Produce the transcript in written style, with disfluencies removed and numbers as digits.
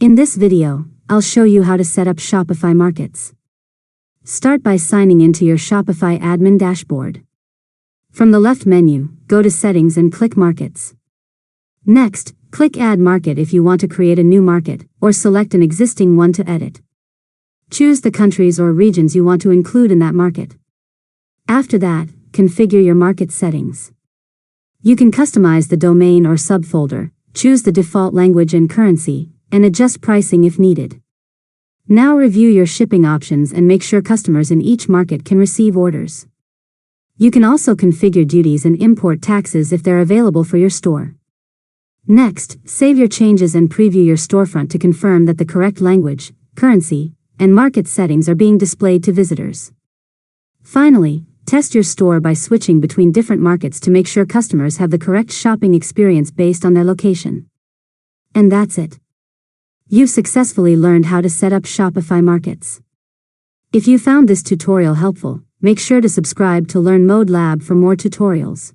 In this video, I'll show you how to set up Shopify Markets. Start by signing into your Shopify admin dashboard. From the left menu, go to Settings and click Markets. Next, click Add Market if you want to create a new market, or select an existing one to edit. Choose the countries or regions you want to include in that market. After that, configure your market settings. You can customize the domain or subfolder, choose the default language and currency, and adjust pricing if needed. Now review your shipping options and make sure customers in each market can receive orders. You can also configure duties and import taxes if they're available for your store. Next, save your changes and preview your storefront to confirm that the correct language, currency, and market settings are being displayed to visitors. Finally, test your store by switching between different markets to make sure customers have the correct shopping experience based on their location. And that's it. You've successfully learned how to set up Shopify Markets. If you found this tutorial helpful, make sure to subscribe to Learn Mode Lab for more tutorials.